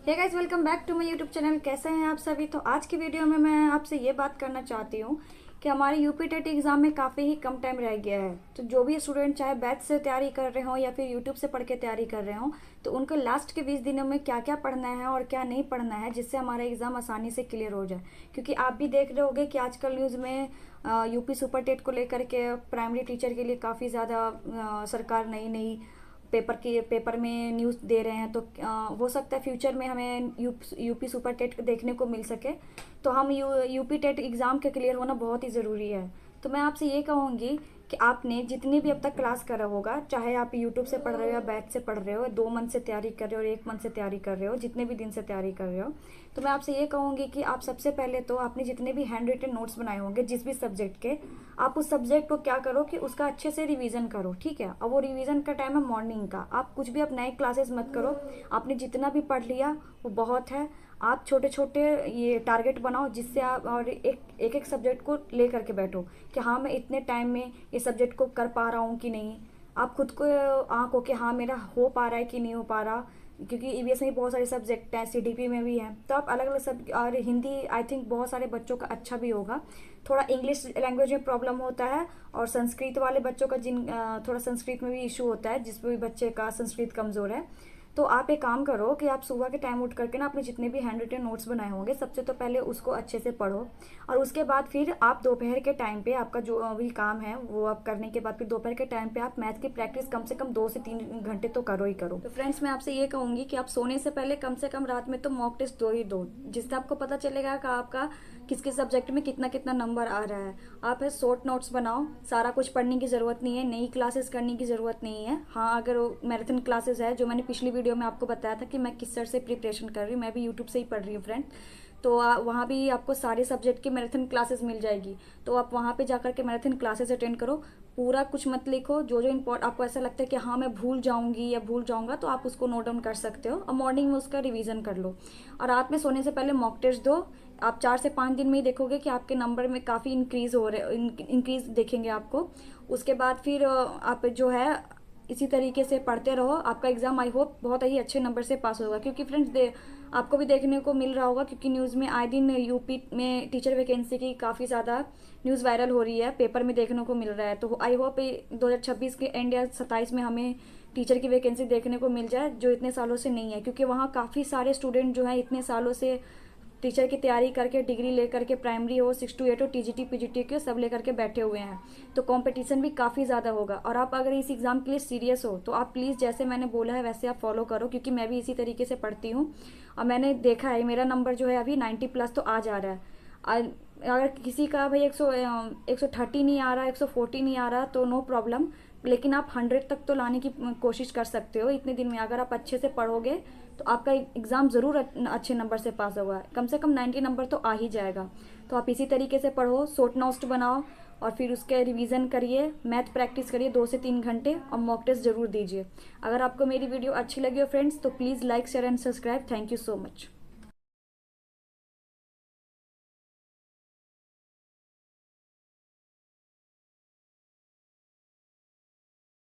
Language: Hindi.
Hey guys, welcome back to my YouTube channel. कैसे हैं आप सभी। तो आज की वीडियो में मैं आपसे ये बात करना चाहती हूँ कि हमारे यूपी टेट एग्ज़ाम में काफ़ी ही कम टाइम रह गया है। तो जो भी स्टूडेंट चाहे बैच से तैयारी कर रहे हो या फिर यूट्यूब से पढ़ के तैयारी कर रहे हो, तो उनको लास्ट के 20 दिनों में क्या क्या पढ़ना है और क्या नहीं पढ़ना है, जिससे हमारा एग्ज़ाम आसानी से क्लियर हो जाए। क्योंकि आप भी देख रहे होगे कि आजकल न्यूज़ में यूपी सुपर टेट को लेकर के प्राइमरी टीचर के लिए काफ़ी ज़्यादा सरकार नई नई पेपर में न्यूज़ दे रहे हैं। तो हो सकता है फ्यूचर में हमें यूपी सुपर टेट देखने को मिल सके। तो हम यूपी टेट एग्ज़ाम के क्लियर होना बहुत ही ज़रूरी है। तो मैं आपसे ये कहूँगी कि आपने जितनी भी अब तक क्लास करा होगा, चाहे आप यूट्यूब से पढ़ रहे हो या बैच से पढ़ रहे हो, 2 मंथ से तैयारी कर रहे हो और 1 मंथ से तैयारी कर रहे हो, जितने भी दिन से तैयारी कर रहे हो, तो मैं आपसे ये कहूँगी कि आप सबसे पहले तो आपने जितने भी हैंड रिटन नोट्स बनाए होंगे जिस भी सब्जेक्ट के, आप उस सब्जेक्ट को क्या करो कि उसका अच्छे से रिवीजन करो। ठीक है। अब वो रिवीजन का टाइम है मॉर्निंग का। आप कुछ भी अब नए क्लासेस मत करो। आपने जितना भी पढ़ लिया वो बहुत है। आप छोटे छोटे ये टारगेट बनाओ, जिससे आप और एक एक सब्जेक्ट को ले करके बैठो कि हाँ, मैं इतने टाइम में ये सब्जेक्ट को कर पा रहा हूँ कि नहीं। आप खुद को आंको कि हाँ, मेरा हो पा रहा है कि नहीं हो पा रहा। क्योंकि ईवीएस में भी बहुत सारे सब्जेक्ट हैं, सीडीपी में भी हैं, तो आप अलग अलग सब। और हिंदी आई थिंक बहुत सारे बच्चों का अच्छा भी होगा। थोड़ा इंग्लिश लैंग्वेज में प्रॉब्लम होता है, और संस्कृत वाले बच्चों का थोड़ा संस्कृत में भी इशू होता है, जिस भी बच्चे का संस्कृत कमज़ोर है। तो आप एक काम करो कि आप सुबह के टाइम उठ करके ना अपने जितने भी हैंड रिटन नोट्स बनाए होंगे, सबसे तो पहले उसको अच्छे से पढ़ो। और उसके बाद फिर आप दोपहर के टाइम पे आपका जो भी काम है वो आप करने के बाद फिर दोपहर के टाइम पे आप मैथ की प्रैक्टिस कम से कम 2 से 3 घंटे तो करो ही करो। तो फ्रेंड्स, मैं आपसे ये कहूँगी कि आप सोने से पहले कम से कम रात में तो मॉक टेस्ट दो ही दो, जिससे आपको पता चलेगा कि आपका किस किस सब्जेक्ट में कितना कितना नंबर आ रहा है। आप है शॉर्ट नोट्स बनाओ। सारा कुछ पढ़ने की ज़रूरत नहीं है, नई क्लासेस करने की ज़रूरत नहीं है। हाँ, अगर मैराथन क्लासेस है, जो मैंने पिछली वीडियो में आपको बताया था कि मैं किस सर से प्रिपरेशन कर रही हूँ, मैं भी यूट्यूब से ही पढ़ रही हूँ फ्रेंड। तो वहाँ भी आपको सारे सब्जेक्ट की मैराथन क्लासेस मिल जाएगी। तो आप वहाँ पे जाकर के मैराथन क्लासेस अटेंड करो। पूरा कुछ मत लिखो, जो जो इम्पोर्ट आपको ऐसा लगता है कि हाँ मैं भूल जाऊँगी या भूल जाऊँगा, तो आप उसको नोट डाउन कर सकते हो और मॉर्निंग में उसका रिवीजन कर लो। और रात में सोने से पहले मॉक टेस्ट दो। आप 4 से 5 दिन में ही देखोगे कि आपके नंबर में काफ़ी इंक्रीज हो रहे, इंक्रीज देखेंगे आपको। उसके बाद फिर आप जो है इसी तरीके से पढ़ते रहो। आपका एग्ज़ाम आई होप बहुत ही अच्छे नंबर से पास होगा। क्योंकि फ्रेंड्स, आपको भी देखने को मिल रहा होगा, क्योंकि न्यूज़ में आए दिन यूपी में टीचर वैकेंसी की काफ़ी ज़्यादा न्यूज़ वायरल हो रही है, पेपर में देखने को मिल रहा है। तो आई होप 2026 के एंड या 27 में हमें टीचर की वैकेंसी देखने को मिल जाए, जो इतने सालों से नहीं है। क्योंकि वहाँ काफ़ी सारे स्टूडेंट जो हैं इतने सालों से टीचर की तैयारी करके डिग्री लेकर के, प्राइमरी हो 6 to 8 हो, टीजीटी पीजीटी के सब लेकर के बैठे हुए हैं। तो कंपटीशन भी काफ़ी ज़्यादा होगा। और आप अगर इस एग्ज़ाम के लिए सीरियस हो तो आप प्लीज़ जैसे मैंने बोला है वैसे आप फॉलो करो, क्योंकि मैं भी इसी तरीके से पढ़ती हूँ और मैंने देखा है मेरा नंबर जो है अभी 90+ तो आ जा रहा है। अगर किसी का भाई 130 नहीं आ रहा, 140 नहीं आ रहा, तो नो प्रॉब्लम। लेकिन आप 100 तक तो लाने की कोशिश कर सकते हो इतने दिन में। अगर आप अच्छे से पढ़ोगे तो आपका एग्ज़ाम ज़रूर अच्छे नंबर से पास होगा। कम से कम 90 नंबर तो आ ही जाएगा। तो आप इसी तरीके से पढ़ो, शॉर्ट नोट्स बनाओ और फिर उसके रिवीजन करिए, मैथ प्रैक्टिस करिए 2 से 3 घंटे और मॉक टेस्ट ज़रूर दीजिए। अगर आपको मेरी वीडियो अच्छी लगी हो फ्रेंड्स, तो please like share and subscribe. Thank you so much.